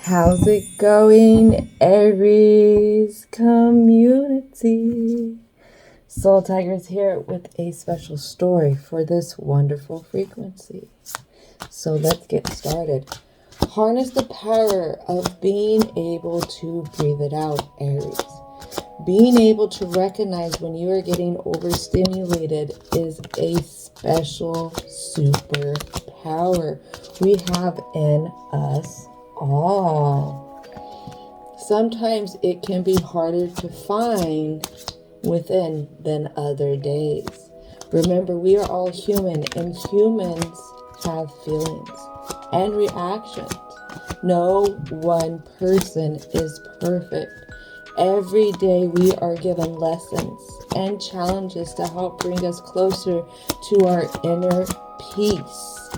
How's it going, Aries community? Soul Tigers here with a special story for this wonderful frequency. So let's get started. Harness the power of being able to breathe it out, Aries. Being able to recognize when you are getting overstimulated is a special superpower we have in us all. Sometimes it can be harder to find within than other days. Remember, we are all human, and humans have feelings and reactions. No one person is perfect. Every day we are given lessons and challenges to help bring us closer to our inner peace.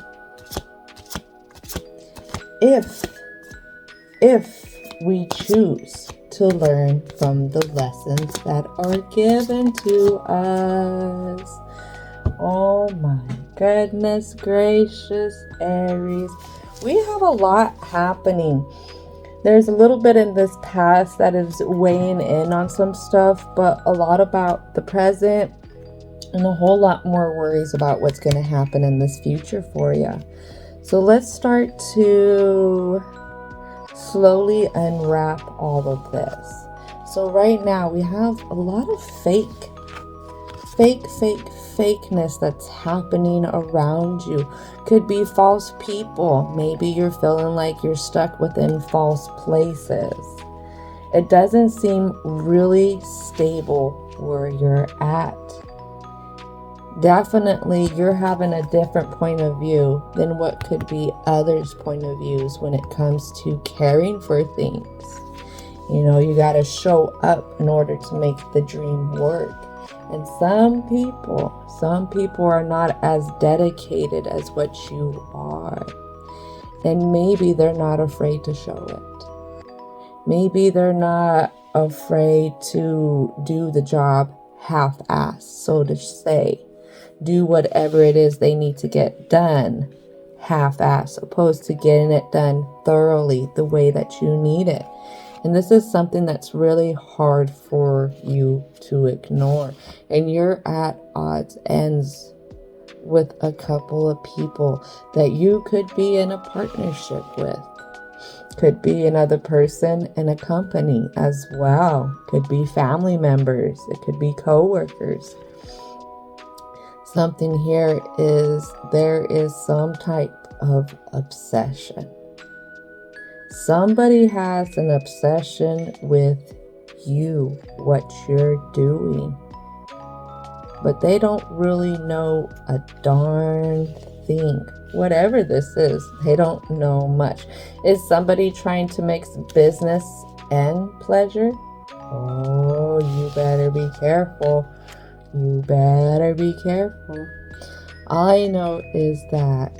If we choose to learn from the lessons that are given to us. Oh my goodness gracious, Aries. We have a lot happening. There's a little bit in this past that is weighing in on some stuff, but a lot about the present and a whole lot more worries about what's going to happen in this future for you. So let's start to slowly unwrap all of this. So right now we have a lot of fakeness that's happening around you. Could be false people. Maybe you're feeling like you're stuck within false places. It doesn't seem really stable where you're at. Definitely you're having a different point of view than what could be others' point of views when it comes to caring for things. You know, you got to show up in order to make the dream work. And some people are not as dedicated as what you are. And maybe they're not afraid to show it. Maybe they're not afraid to do the job half-assed, so to say. Do whatever it is they need to get done half-assed, opposed to getting it done thoroughly the way that you need it. And this is something that's really hard for you to ignore. And you're at odds ends with a couple of people that you could be in a partnership with. Could be another person in a company as well. Could be family members. It could be co-workers. Something here is there is some type of obsession. Somebody has an obsession with you, what you're doing. But they don't really know a darn thing. Whatever this is, they don't know much. Is somebody trying to make business and pleasure? Oh, you better be careful. You better be careful. All I know is that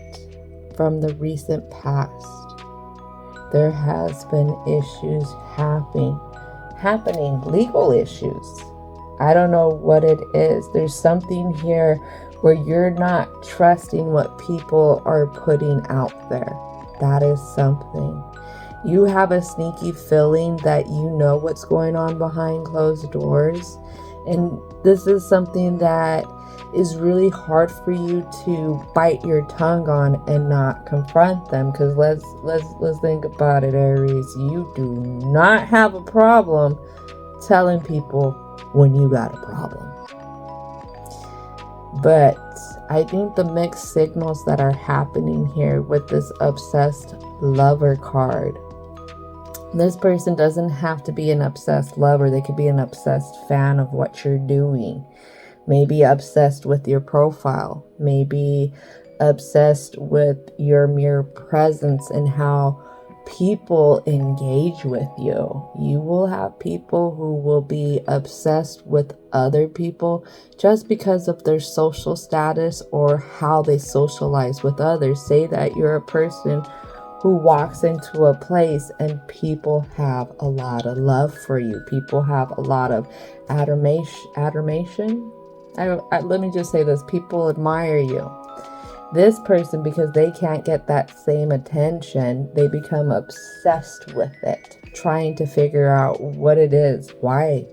from the recent past, there has been issues happening, legal issues. I don't know what it is. There's something here where you're not trusting what people are putting out there. That is something. You have a sneaky feeling that you know what's going on behind closed doors. And this is something that is really hard for you to bite your tongue on and not confront them. Because let's think about it, Aries. You do not have a problem telling people when you got a problem. But I think the mixed signals that are happening here with this obsessed lover card. This person doesn't have to be an obsessed lover. They could be an obsessed fan of what you're doing. Maybe obsessed with your profile. Maybe obsessed with your mere presence and how people engage with you. You will have people who will be obsessed with other people just because of their social status or how they socialize with others. Say that you're a person who walks into a place and people have a lot of love for you. People have a lot of adoration. Let me just say this. People admire you. This person, because they can't get that same attention, they become obsessed with it, trying to figure out what it is. Why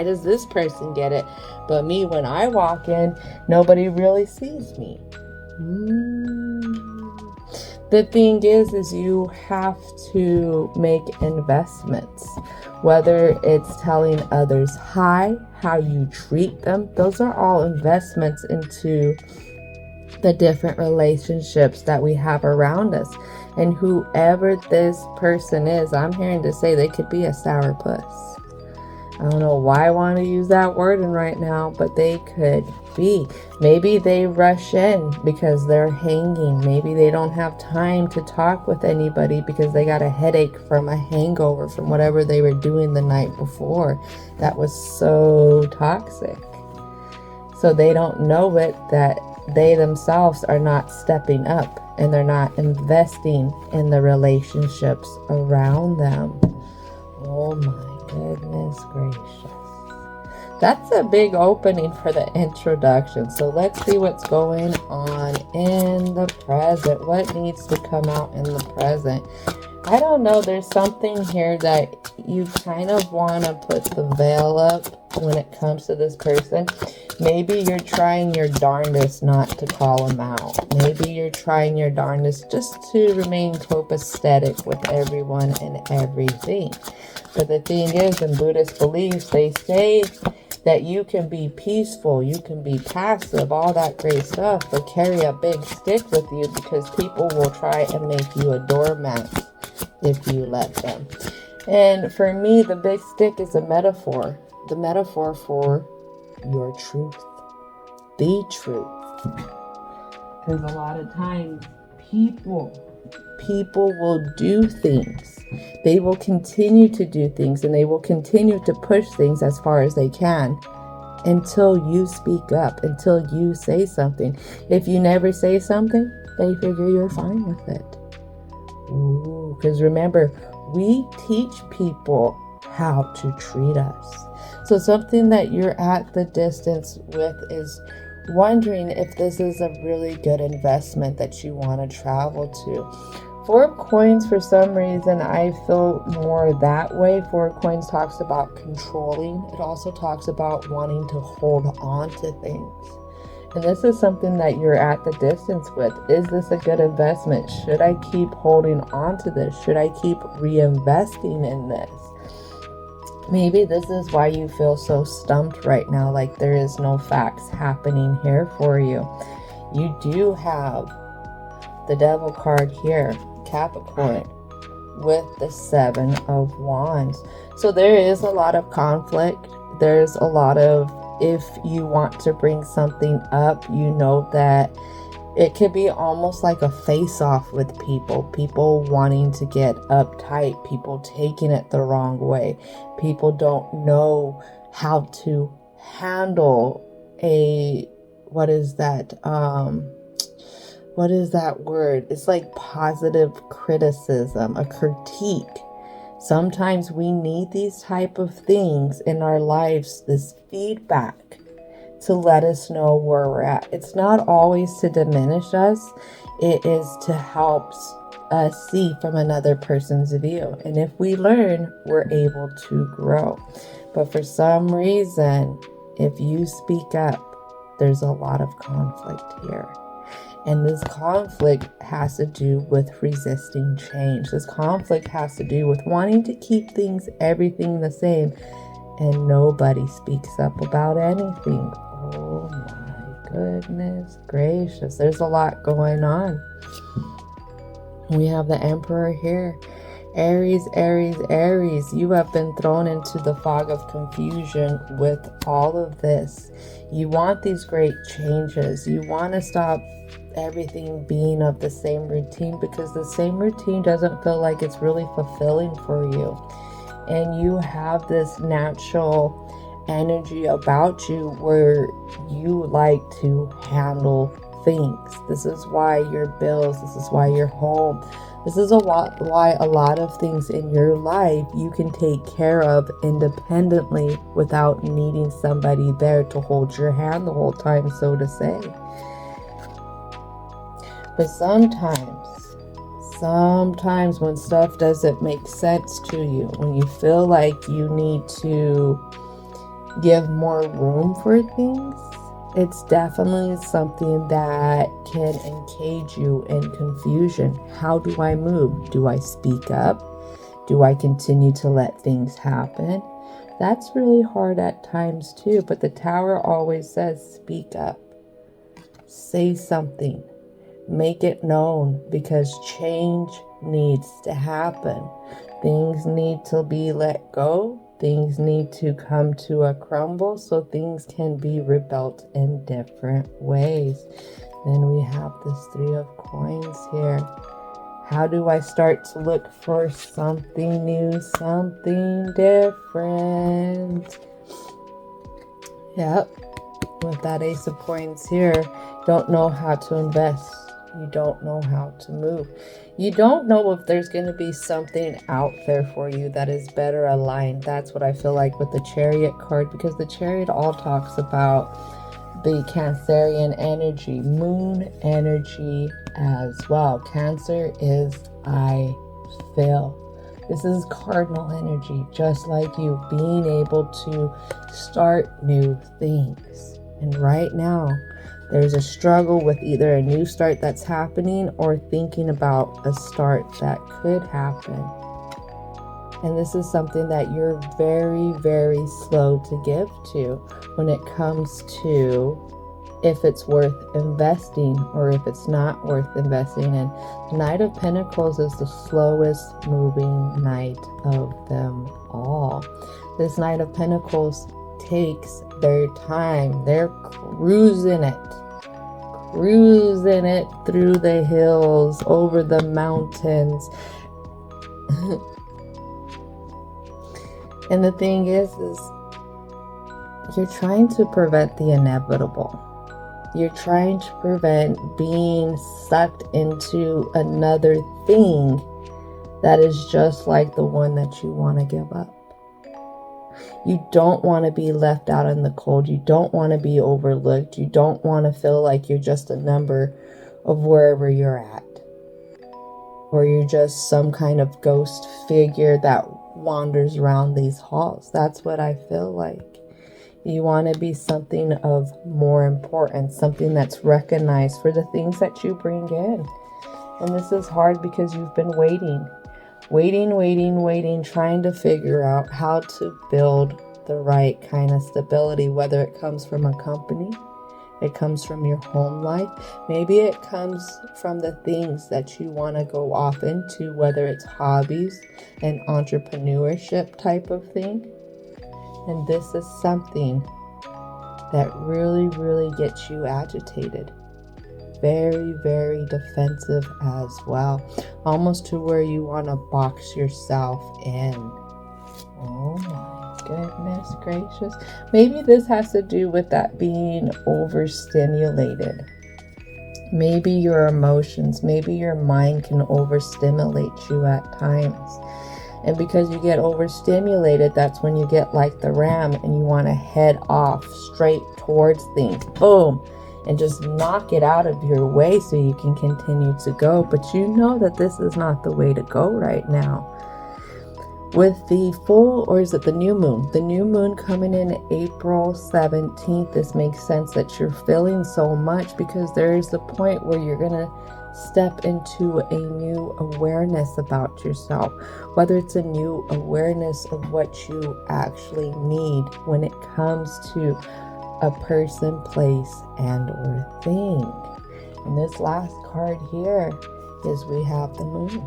does this person get it, but me, when I walk in, nobody really sees me? The thing is you have to make investments, whether it's telling others hi, how you treat them. Those are all investments into the different relationships that we have around us. And whoever this person is, I'm hearing to say they could be a sourpuss. I don't know why I want to use that wording right now, but they could be. Maybe they rush in because they're hanging. Maybe they don't have time to talk with anybody because they got a headache from a hangover from whatever they were doing the night before. That was so toxic. So they don't know it, that they themselves are not stepping up and they're not investing in the relationships around them. Oh my goodness gracious. That's a big opening for the introduction. So let's see what's going on in the present. What needs to come out in the present? I don't know. There's something here that you kind of want to put the veil up when it comes to this person. Maybe you're trying your darndest not to call them out. Maybe you're trying your darndest just to remain copacetic with everyone and everything. But the thing is, in Buddhist beliefs, they say that you can be peaceful, you can be passive, all that great stuff, but carry a big stick with you because people will try and make you a doormat if you let them. And for me, the big stick is a metaphor. The metaphor for your truth. The truth. Because a lot of times people will do things. They will continue to do things, and they will continue to push things as far as they can until you speak up, until you say something. If you never say something, they figure you're fine with it. Because remember, we teach people how to treat us. So something that you're at the distance with is wondering if this is a really good investment that you want to travel to. 4 coins, for some reason, I feel more that way. 4 coins talks about controlling. It also talks about wanting to hold on to things. And this is something that you're at the distance with. Is this a good investment? Should I keep holding on to this? Should I keep reinvesting in this? Maybe this is why you feel so stumped right now, like there is no facts happening here for you. You do have the Devil card here, Capricorn, with the 7 of Wands. So there is a lot of conflict. There's a lot of, if you want to bring something up, you know that it could be almost like a face-off with people wanting to get uptight, people taking it the wrong way. People don't know how to handle what is that word? It's like positive criticism, a critique. Sometimes we need these type of things in our lives, this feedback, to let us know where we're at. It's not always to diminish us. It is to help us see from another person's view. And if we learn, we're able to grow. But for some reason, if you speak up, there's a lot of conflict here. And this conflict has to do with resisting change. This conflict has to do with wanting to keep everything the same, and nobody speaks up about anything. Oh my goodness gracious. There's a lot going on. We have the Emperor here. Aries, Aries, Aries. You have been thrown into the fog of confusion with all of this. You want these great changes. You want to stop everything being of the same routine, because the same routine doesn't feel like it's really fulfilling for you. And you have this natural energy about you where you like to handle things. This is why your bills, this is why your home, this is why a lot of things in your life you can take care of independently without needing somebody there to hold your hand the whole time, so to say. But sometimes when stuff doesn't make sense to you, when you feel like you need to give more room for things, it's definitely something that can engage you in confusion. How do I move? Do I speak up? Do I continue to let things happen? That's really hard at times too, but the Tower always says speak up. Say something. Make it known, because change needs to happen. Things need to be let go. Things need to come to a crumble so things can be rebuilt in different ways. Then we have this 3 of coins here. How do I start to look for something new, something different? Yep. With that Ace of Coins here, don't know how to invest. You don't know how to move. You don't know if there's going to be something out there for you that is better aligned. That's what I feel like with the Chariot card, because the Chariot all talks about the Cancerian energy, moon energy as well. Cancer is I feel. This is cardinal energy, just like you, being able to start new things. And right now, there's a struggle with either a new start that's happening or thinking about a start that could happen. And this is something that you're very, very slow to give to when it comes to if it's worth investing or if it's not worth investing in. The Knight of Pentacles is the slowest moving knight of them all. This Knight of Pentacles takes their time. They're cruising it through the hills, over the mountains. And the thing is you're trying to prevent the inevitable. You're trying to prevent being sucked into another thing that is just like the one that you want to give up. You don't want to be left out in the cold. You don't want to be overlooked. You don't want to feel like you're just a number of wherever you're at. Or you're just some kind of ghost figure that wanders around these halls. That's what I feel like. You want to be something of more importance, something that's recognized for the things that you bring in. And this is hard because you've been waiting, trying to figure out how to build the right kind of stability, whether it comes from a company, it comes from your home life, maybe it comes from the things that you want to go off into, whether it's hobbies and entrepreneurship type of thing. And this is something that really, really gets you agitated. Very, very defensive as well. Almost to where you want to box yourself in. Oh my goodness gracious. Maybe this has to do with that being overstimulated. Maybe your emotions, maybe your mind can overstimulate you at times. And because you get overstimulated, that's when you get like the ram and you want to head off straight towards things. Boom. And just knock it out of your way so you can continue to go. But you know that this is not the way to go right now. With the full, or is it the new moon? The new moon coming in April 17th, this makes sense that you're feeling so much because there is a point where you're going to step into a new awareness about yourself, whether it's a new awareness of what you actually need when it comes to a person, place, and or thing. And this last card here is we have the moon.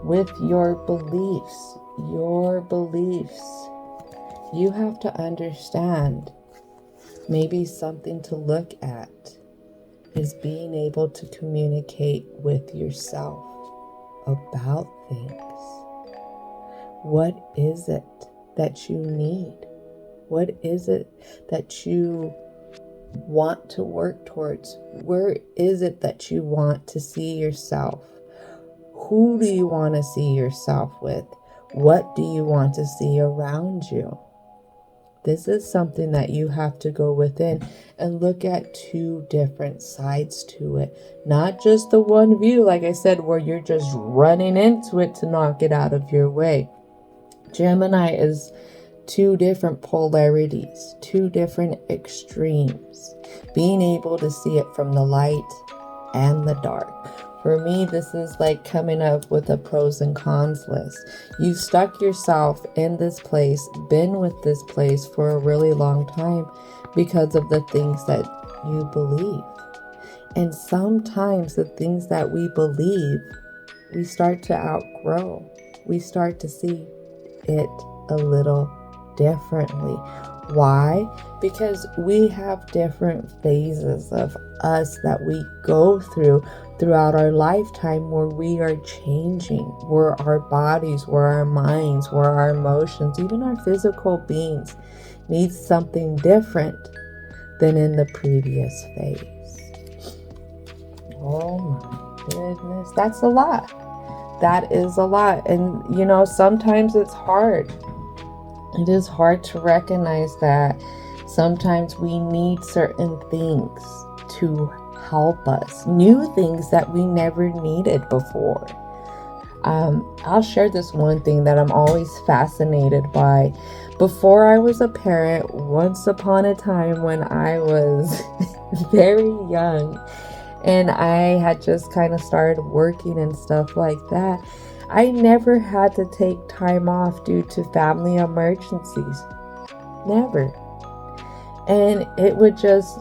With your beliefs, you have to understand, maybe something to look at is being able to communicate with yourself about things. What is it that you need? What is it that you want to work towards? Where is it that you want to see yourself? Who do you want to see yourself with? What do you want to see around you? this is something that you have to go within and look at two different sides to it. Not just the one view, like I said, where you're just running into it to knock it out of your way. Gemini is two different polarities, two different extremes. Being able to see it from the light and the dark. For me, this is like coming up with a pros and cons list. You've stuck yourself in this place, been with this place for a really long time because of the things that you believe. And sometimes the things that we believe, we start to outgrow. We start to see it a little differently. Why? Because we have different phases of us that we go throughout our lifetime, where we are changing, where our bodies, where our minds, where our emotions, even our physical beings need something different than in the previous phase. Oh my goodness, that's a lot. That is a lot. And sometimes it's hard. It is hard to recognize that sometimes we need certain things to help us, new things that we never needed before. I'll share this one thing that I'm always fascinated by. Before I was a parent, once upon a time when I was very young and I had just kind of started working and stuff like that, I never had to take time off due to family emergencies. Never. And it would just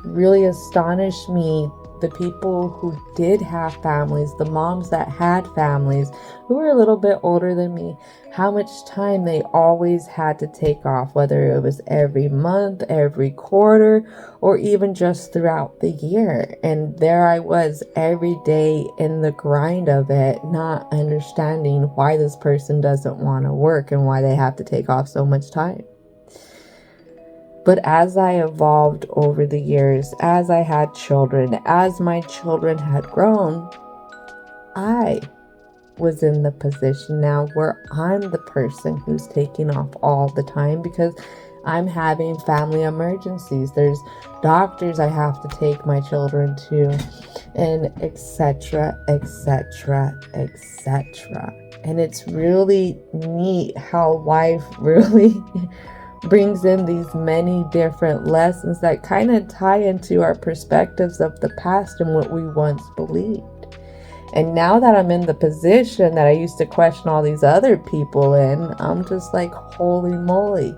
really astonish me, the people who did have families, the moms that had families, who were a little bit older than me, how much time they always had to take off, whether it was every month, every quarter, or even just throughout the year. And there I was every day in the grind of it, not understanding why this person doesn't want to work and why they have to take off so much time. But as I evolved over the years, as I had children, as my children had grown, I was in the position now where I'm the person who's taking off all the time because I'm having family emergencies. There's doctors I have to take my children to, and etc., etc., etc. And it's really neat how life really brings in these many different lessons that kind of tie into our perspectives of the past and what we once believed. And now that I'm in the position that I used to question all these other people in, I'm just like, holy moly.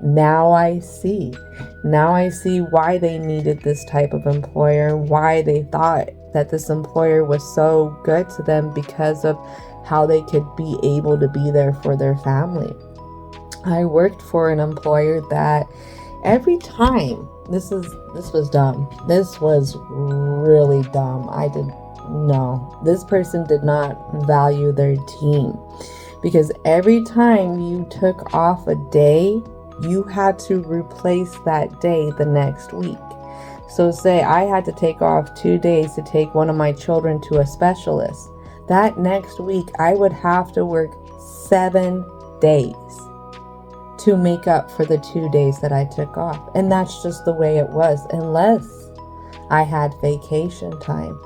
Now I see why they needed this type of employer, why they thought that this employer was so good to them because of how they could be able to be there for their family. I worked for an employer that every time, this was dumb. This was really dumb. This person did not value their team, because every time you took off a day, you had to replace that day the next week. So say I had to take off 2 days to take one of my children to a specialist. That next week, I would have to work 7 days to make up for the 2 days that I took off. And that's just the way it was, unless I had vacation time.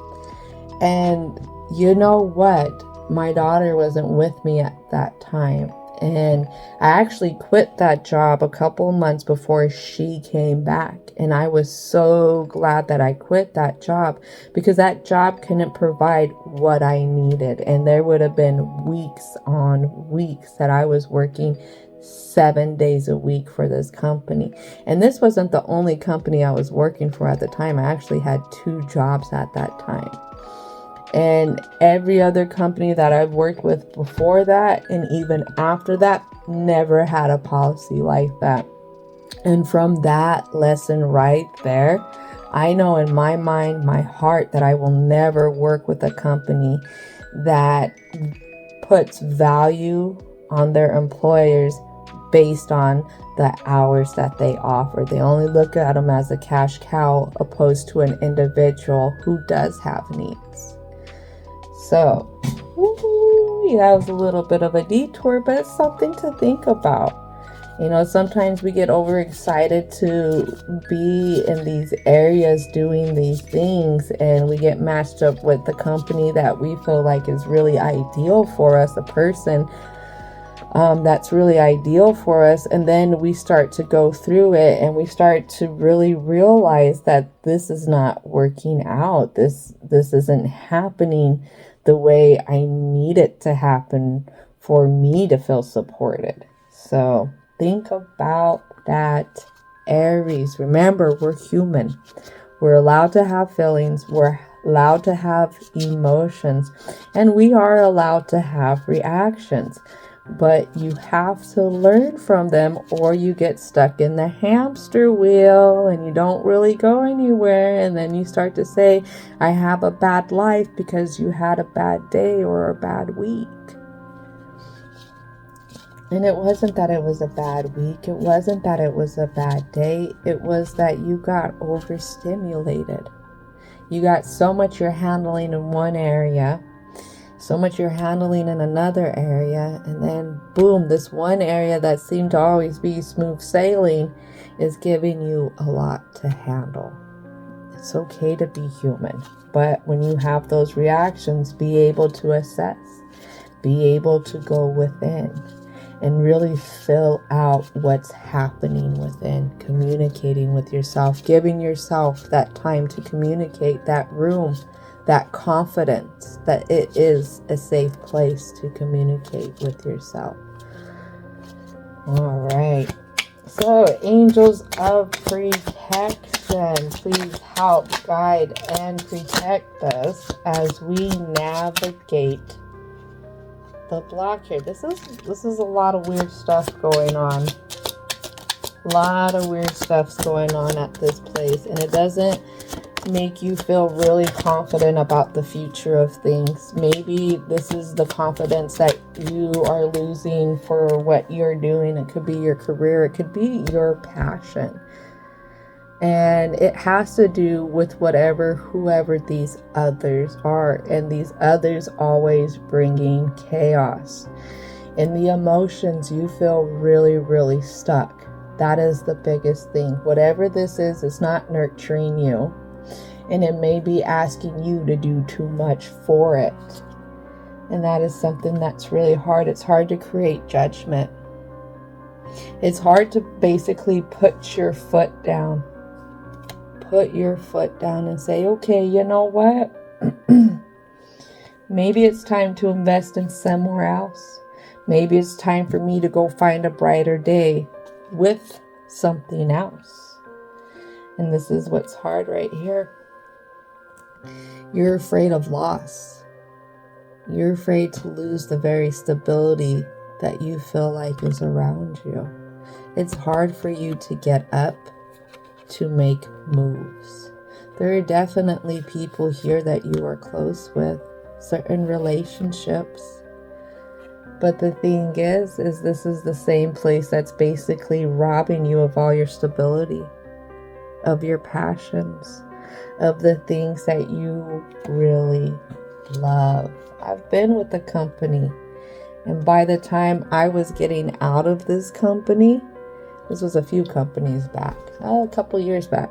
And you know what? My daughter wasn't with me at that time. And I actually quit that job a couple months before she came back. And I was so glad that I quit that job, because that job couldn't provide what I needed. And there would have been weeks on weeks that I was working 7 days a week for this company. And this wasn't the only company I was working for at the time. I actually had 2 jobs at that time. And every other company that I've worked with before that, and even after that, never had a policy like that. And from that lesson right there, I know in my mind, my heart, that I will never work with a company that puts value on their employers based on the hours that they offer. They only look at them as a cash cow, opposed to an individual who does have needs. So, that was a little bit of a detour, but it's something to think about. You know, sometimes we get overexcited to be in these areas doing these things, and we get matched up with the company that we feel like is really ideal for us, a person that's really ideal for us. And then we start to go through it and we start to really realize that this is not working out. This isn't happening the way I need it to happen for me to feel supported. So think about that, Aries. Remember, we're human. We're allowed to have feelings. We're allowed to have emotions. And we are allowed to have reactions. But you have to learn from them, or you get stuck in the hamster wheel and you don't really go anywhere. And then you start to say, I have a bad life because you had a bad day or a bad week. And it wasn't that it was a bad week. It wasn't that it was a bad day. It was that you got overstimulated. You got so much you're handling in one area, so much you're handling in another area, and then boom, this one area that seemed to always be smooth sailing is giving you a lot to handle. It's okay to be human, but when you have those reactions, be able to assess, be able to go within and really fill out what's happening within, communicating with yourself, giving yourself that time to communicate, that room, that confidence that it is a safe place to communicate with yourself. All right. So, angels of protection, please help, guide, and protect us as we navigate the block here. This is a lot of weird stuff going on. A lot of weird stuff's going on at this place, and it doesn't make you feel really confident about the future of things. Maybe this is the confidence that you are losing for what you're doing. It could be your career, it could be your passion. And it has to do with whoever these others are. And these others always bringing chaos. In the emotions, you feel really, really stuck. That is the biggest thing. Whatever this is, it's not nurturing you. And it may be asking you to do too much for it. And that is something that's really hard. It's hard to create judgment. It's hard to basically put your foot down. Put your foot down and say, okay, you know what? Maybe it's time to invest in somewhere else. Maybe it's time for me to go find a brighter day with something else. And this is what's hard right here. You're afraid of loss. You're afraid to lose the very stability that you feel like is around you. It's hard for you to get up, to make moves. There are definitely people here that you are close with, certain relationships. But the thing is this is the same place that's basically robbing you of all your stability, of your passions, of the things that you really love. I've been with the company, and by the time I was getting out of this company, this was a few companies back, a couple years back,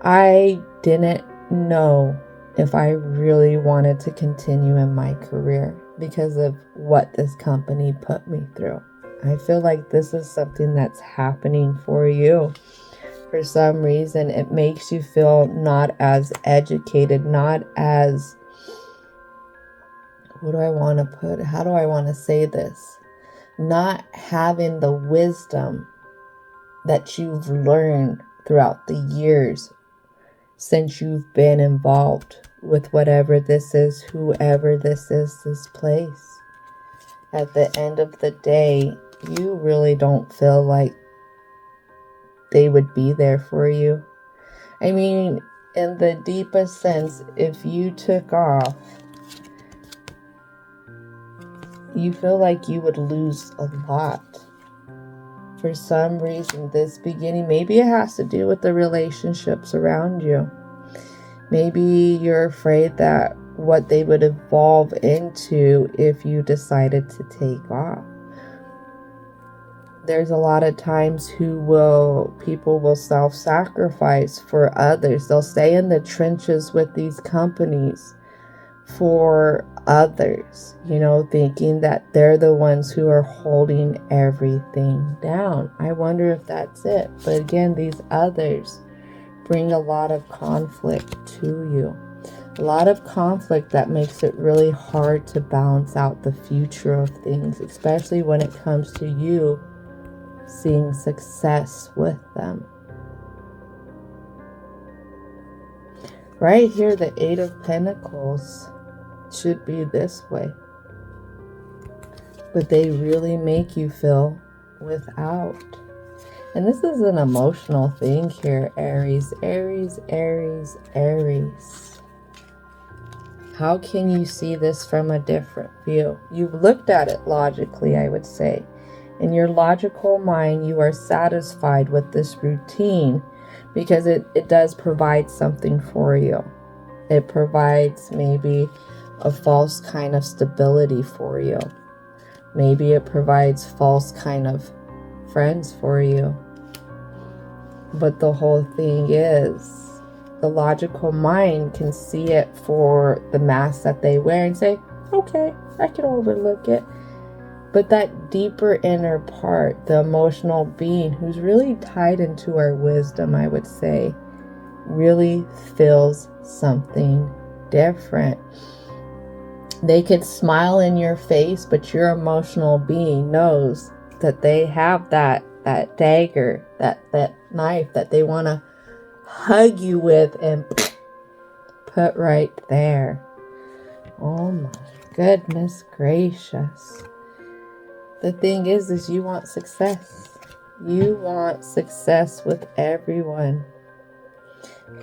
I didn't know if I really wanted to continue in my career because of what this company put me through. I feel like this is something that's happening for you. For some reason, it makes you feel not as educated, not as, how do I want to say this? Not having the wisdom that you've learned throughout the years since you've been involved with whatever this is, whoever this is, this place. At the end of the day, you really don't feel like they would be there for you. I mean, in the deepest sense, if you took off, you feel like you would lose a lot. For some reason, this beginning, maybe it has to do with the relationships around you. Maybe you're afraid that what they would evolve into if you decided to take off. there's a lot of times people will self-sacrifice for others. They'll stay in the trenches with these companies for others, thinking that they're the ones who are holding everything down. I wonder if that's it. But again, these others bring a lot of conflict to you. A lot of conflict that makes it really hard to balance out the future of things, especially when it comes to you seeing success with them. Right here, the Eight of Pentacles should be this way. But they really make you feel without. And this is an emotional thing here, Aries. Aries, Aries, Aries. How can you see this from a different view? You've looked at it logically, I would say. In your logical mind, you are satisfied with this routine because it does provide something for you. It provides maybe a false kind of stability for you. Maybe it provides false kind of friends for you. But the whole thing is, the logical mind can see it for the mask that they wear and say, okay, I can overlook it. But that deeper inner part, the emotional being who's really tied into our wisdom, I would say, really feels something different. They could smile in your face, but your emotional being knows that they have that dagger, that knife that they want to hug you with and put right there. Oh my goodness gracious. The thing is you want success. You want success with everyone.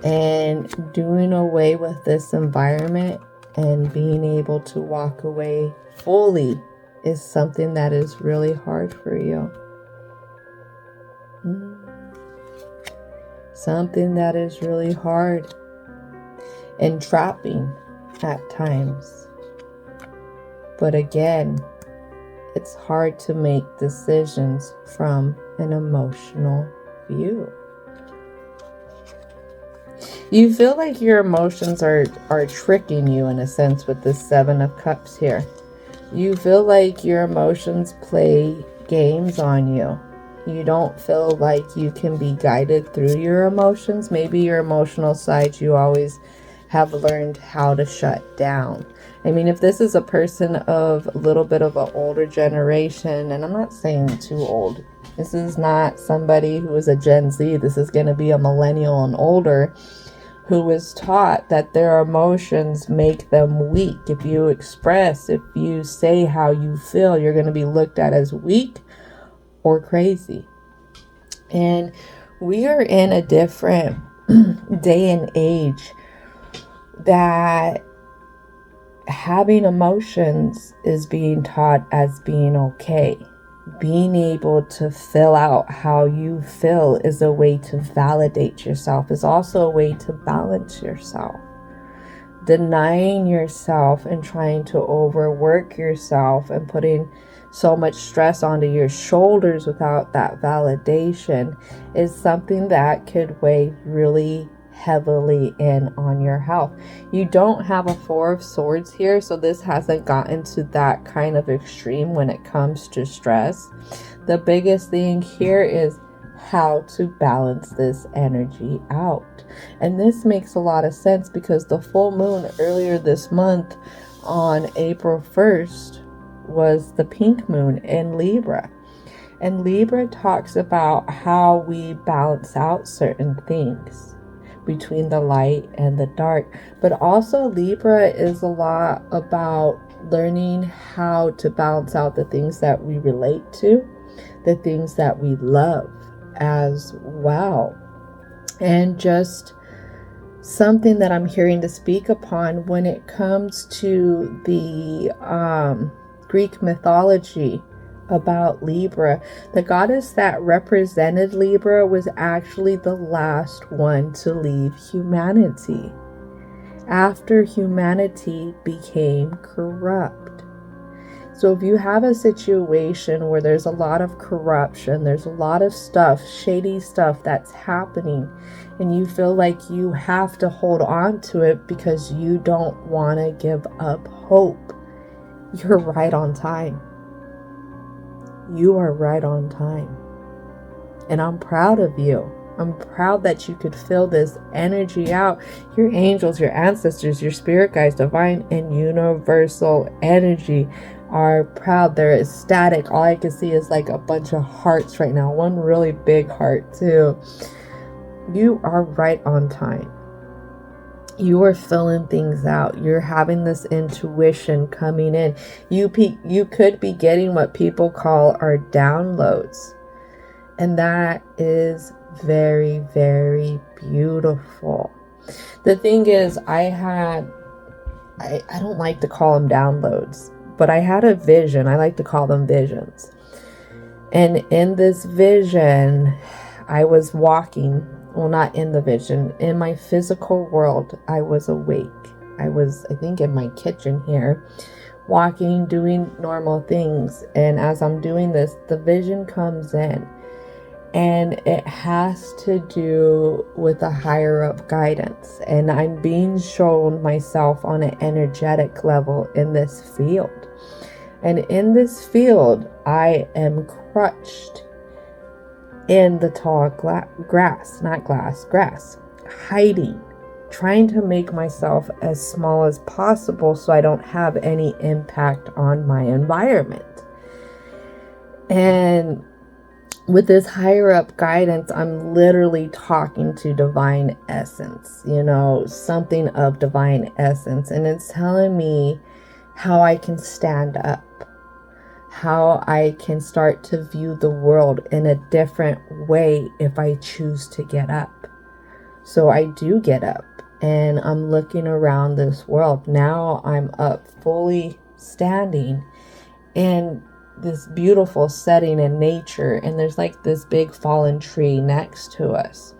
And doing away with this environment and being able to walk away fully is something that is really hard for you. Something that is really hard and trapping at times. But again, it's hard to make decisions from an emotional view. You feel like your emotions are tricking you in a sense with this Seven of Cups here. You feel like your emotions play games on you. You don't feel like you can be guided through your emotions. Maybe your emotional side you always have learned how to shut down. I mean, if this is a person of a little bit of an older generation, and I'm not saying too old. This is not somebody who is a Gen Z. This is going to be a millennial and older who was taught that their emotions make them weak. If you say how you feel, you're going to be looked at as weak or crazy. And we are in a different day and age that having emotions is being taught as being okay. Being able to fill out how you feel is a way to validate yourself, is also a way to balance yourself. Denying yourself and trying to overwork yourself and putting so much stress onto your shoulders without that validation is something that could weigh really heavily in on your health. You don't have a Four of Swords here, so this hasn't gotten to that kind of extreme when it comes to stress. The biggest thing here is how to balance this energy out. And this makes a lot of sense because the full moon earlier this month on April 1st was the pink moon in Libra. And Libra talks about how we balance out certain things between the light and the dark. But also Libra is a lot about learning how to balance out the things that we relate to, the things that we love as well. And just something that I'm hearing to speak upon when it comes to the Greek mythology about Libra. The goddess that represented Libra was actually the last one to leave humanity after humanity became corrupt. So if you have a situation where there's a lot of corruption, there's a lot of stuff, shady stuff that's happening, and you feel like you have to hold on to it because you don't want to give up hope, you're right on time. You are right on time. And I'm proud of you. I'm proud that you could feel this energy out. Your angels, your ancestors, your spirit guides, divine and universal energy are proud. They're ecstatic. All I can see is like a bunch of hearts right now. One really big heart too. You are right on time. You are filling things out. You're having this intuition coming in. You could be getting what people call our downloads. And that is very, very beautiful. The thing is, I don't like to call them downloads, but I had a vision. I like to call them visions. And in this vision, I was walking, well, not in the vision, in my physical world, I was awake. I was, I think, in my kitchen here, walking, doing normal things. And as I'm doing this, the vision comes in. And it has to do with a higher up guidance. And I'm being shown myself on an energetic level in this field. And in this field, I am crushed in the tall grass, hiding, trying to make myself as small as possible so I don't have any impact on my environment. And with this higher up guidance, I'm literally talking to divine essence, something of divine essence. And it's telling me how I can stand up, how I can start to view the world in a different way if I choose to get up. So I do get up and I'm looking around this world. Now I'm up fully standing and this beautiful setting in nature, and there's like this big fallen tree next to us.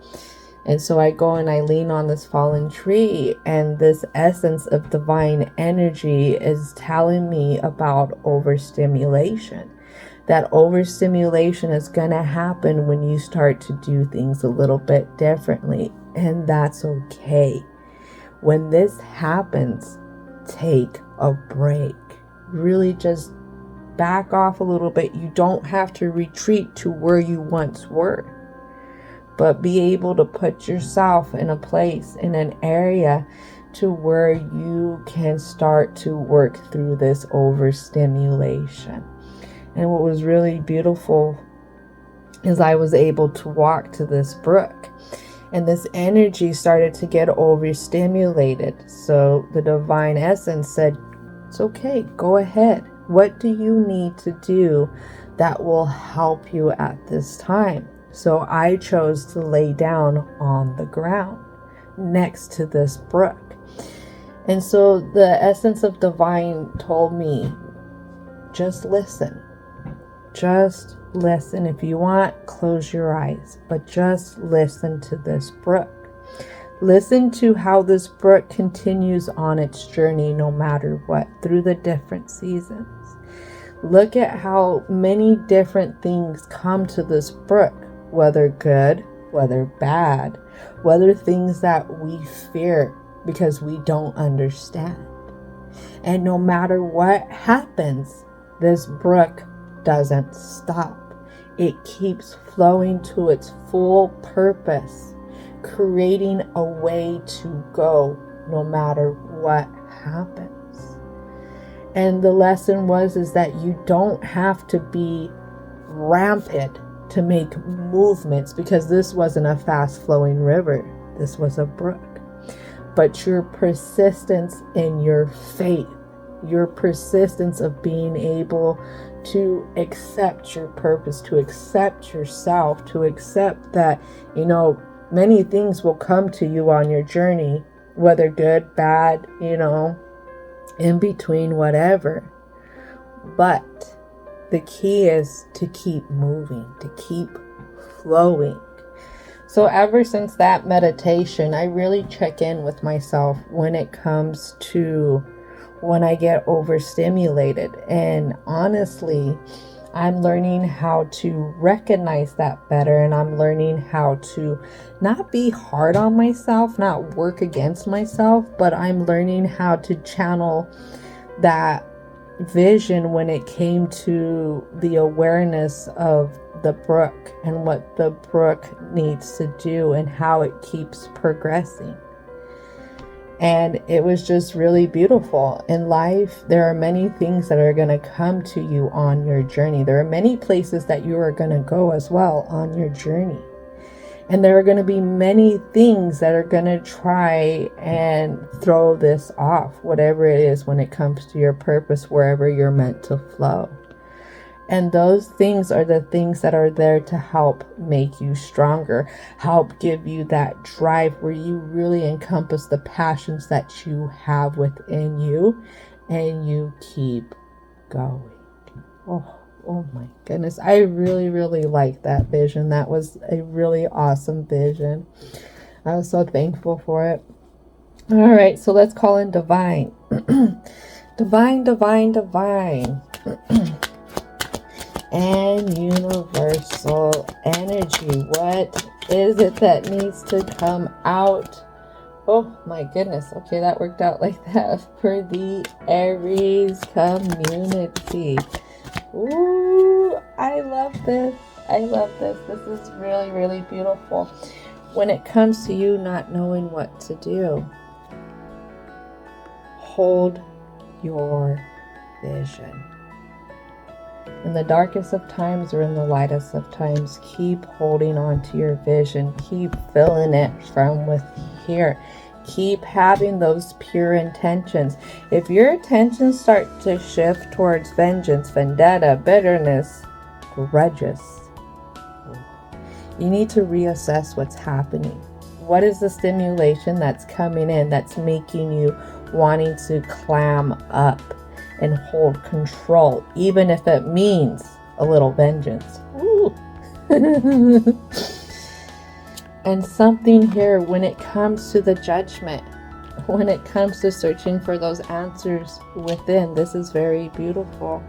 And so I go and I lean on this fallen tree, and this essence of divine energy is telling me about overstimulation. That overstimulation is going to happen when you start to do things a little bit differently, and that's okay. When this happens, take a break. Really just back off a little bit. You don't have to retreat to where you once were, but be able to put yourself in a place, in an area to where you can start to work through this overstimulation. And what was really beautiful is I was able to walk to this brook, and this energy started to get overstimulated. So the divine essence said, it's okay, go ahead. What do you need to do that will help you at this time? So I chose to lay down on the ground next to this brook. And so the essence of divine told me, just listen. Just listen. If you want, close your eyes, but just listen to this brook. Listen to how this brook continues on its journey no matter what, through the different seasons. Look at how many different things come to this brook, whether good, whether bad, whether things that we fear because we don't understand. And no matter what happens, this brook doesn't stop. It keeps flowing to its full purpose, creating a way to go no matter what happens. And the lesson is that you don't have to be rampant to make movements, because this wasn't a fast flowing river. This was a brook. But your persistence in your faith, your persistence of being able to accept your purpose, to accept yourself, to accept that, many things will come to you on your journey, whether good, bad, in between, whatever. But the key is to keep moving, to keep flowing. So ever since that meditation, I really check in with myself when it comes to when I get overstimulated. And honestly, I'm learning how to recognize that better, and I'm learning how to not be hard on myself, not work against myself, but I'm learning how to channel that vision when it came to the awareness of the brook and what the brook needs to do and how it keeps progressing. And it was just really beautiful. In life, there are many things that are going to come to you on your journey. There are many places that you are going to go as well on your journey. And there are going to be many things that are going to try and throw this off, whatever it is, when it comes to your purpose, wherever you're meant to flow. And those things are the things that are there to help make you stronger, help give you that drive where you really encompass the passions that you have within you and you keep going. Oh my goodness. I really, really like that vision. That was a really awesome vision. I was so thankful for it. All right, so let's call in divine. Divine. And universal energy. What is it that needs to come out? Oh my goodness. Okay, that worked out like that for the Aries community. Ooh, I love this. This is really, really beautiful. When it comes to you not knowing what to do, hold your vision. In the darkest of times or in the lightest of times, keep holding on to your vision. Keep filling it from within here. Keep having those pure intentions. If your intentions start to shift towards vengeance, vendetta, bitterness, grudges, you need to reassess what's happening. What is the stimulation that's coming in that's making you wanting to clam up and hold control, even if it means a little vengeance? Ooh. And something here when it comes to the judgment, when it comes to searching for those answers within, this is very beautiful.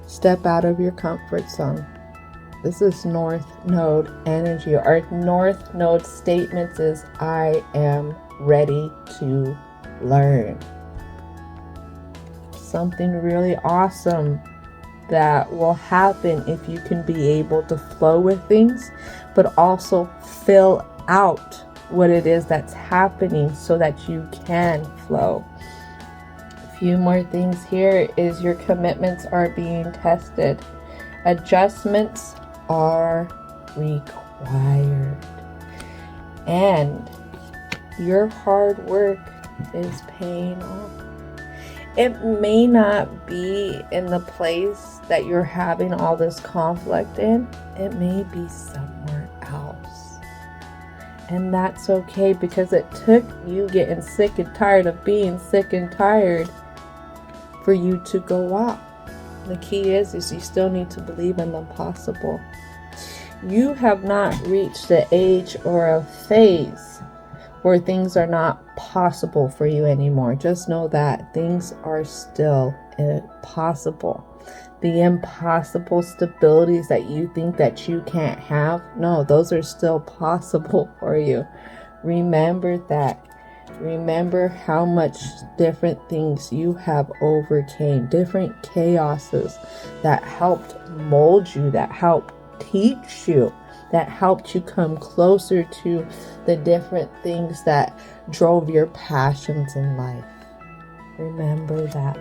Step out of your comfort zone. This is North Node energy. Our North Node statements is, I am ready to learn. Something really awesome that will happen if you can be able to flow with things, but also fill out what it is that's happening so that you can flow. A few more things here is your commitments are being tested. Adjustments are required. And your hard work is paying off. It may not be in the place that you're having all this conflict in. It may be somewhere else. And that's okay, because it took you getting sick and tired of being sick and tired for you to go up. The key is you still need to believe in the possible. You have not reached the age or a phase where things are not possible for you anymore. Just know that things are still possible. The impossible stabilities that you think that you can't have, no, those are still possible for you. Remember that. Remember how much different things you have overcame, different chaoses that helped mold you, that helped teach you, that helped you come closer to the different things that drove your passions in life. Remember that.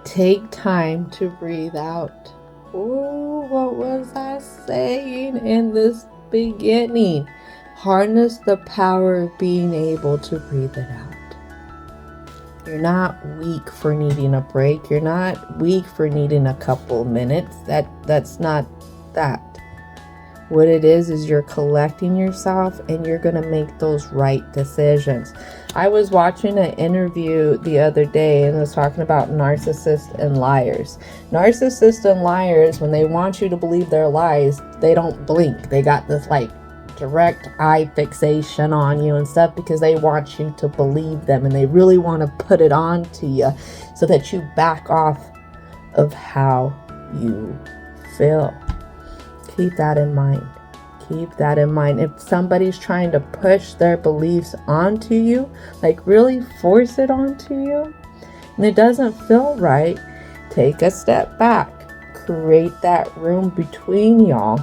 Take time to breathe out. Ooh, what was I saying in this beginning? Harness the power of being able to breathe it out. You're not weak for needing a break. You're not weak for needing a couple minutes. That's not that. What it is you're collecting yourself and you're going to make those right decisions. I was watching an interview the other day and it was talking about narcissists and liars. Narcissists and liars, when they want you to believe their lies, they don't blink. They got this like that direct eye fixation on you and stuff because they want you to believe them and they really want to put it on to you so that you back off of how you feel. Keep that in mind. Keep that in mind. If somebody's trying to push their beliefs onto you, like really force it onto you, and it doesn't feel right, take a step back. Create that room between y'all.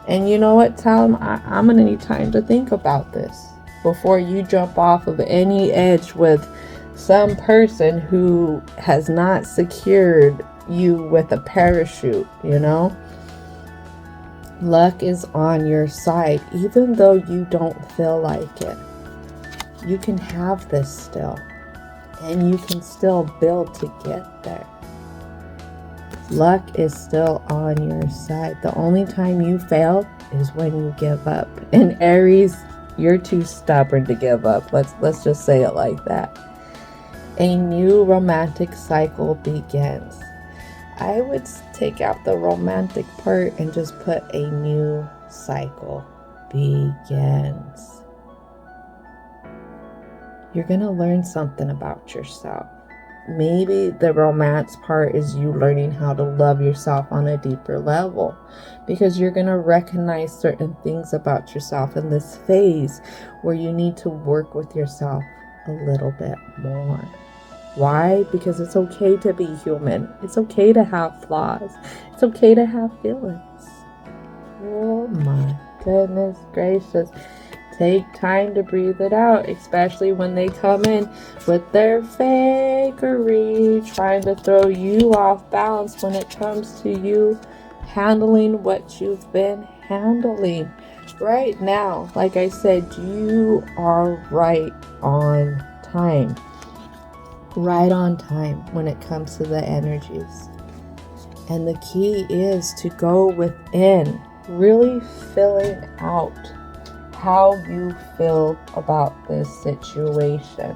And you know what? Tell them, I'm going to need time to think about this before you jump off of any edge with some person who has not secured you with a parachute, you know? Luck is on your side, even though you don't feel like it. You can have this still, and you can still build to get there. Luck is still on your side. The only time you fail is when you give up. And Aries, you're too stubborn to give up. Let's just say it like that. A new romantic cycle begins. I would take out the romantic part and just put a new cycle begins. You're going to learn something about yourself. Maybe the romance part is you learning how to love yourself on a deeper level, because you're going to recognize certain things about yourself in this phase where you need to work with yourself a little bit more. Why? Because it's okay to be human. It's okay to have flaws. It's okay to have feelings. Oh my goodness gracious. Take time to breathe it out, especially when they come in with their fakery, trying to throw you off balance when it comes to you handling what you've been handling. Right now, like I said, you are right on time. Right on time when it comes to the energies. And the key is to go within, really filling out how you feel about this situation,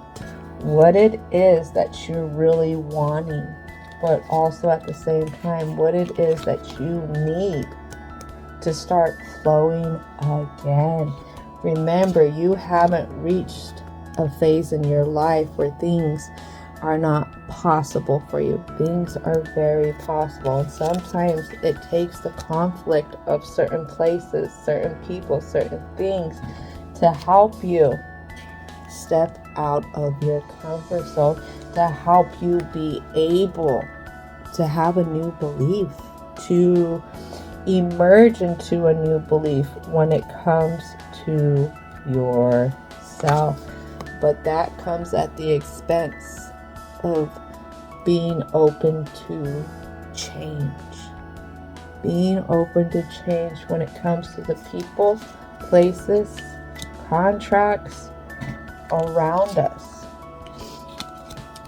what it is that you're really wanting, but also at the same time, what it is that you need to start flowing again. Remember, you haven't reached a phase in your life where things are not possible for you. Things are very possible, and sometimes it takes the conflict of certain places, certain people, certain things to help you step out of your comfort zone, to help you be able to have a new belief, to emerge into a new belief when it comes to yourself. But that comes at the expense of being open to change. Being open to change when it comes to the people, places, contracts around us.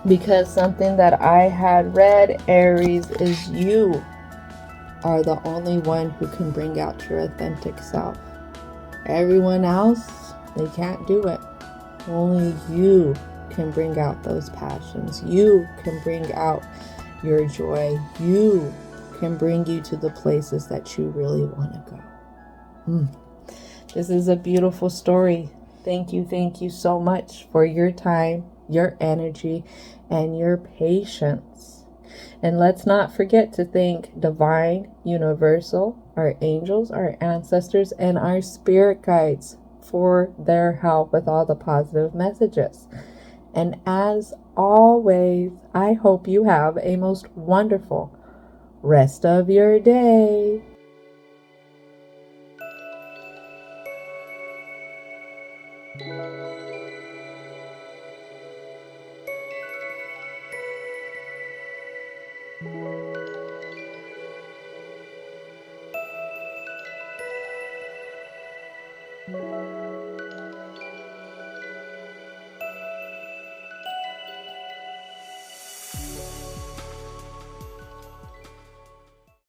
Because something that I had read, Aries, is you are the only one who can bring out your authentic self. Everyone else, they can't do it. Only you can bring out those passions. You can bring out your joy. You can bring you to the places that you really want to go. This is a beautiful story. Thank you so much for your time, your energy, and your patience. And let's not forget to thank Divine, Universal, our angels, our ancestors, and our spirit guides for their help with all the positive messages. And as always, I hope you have a most wonderful rest of your day.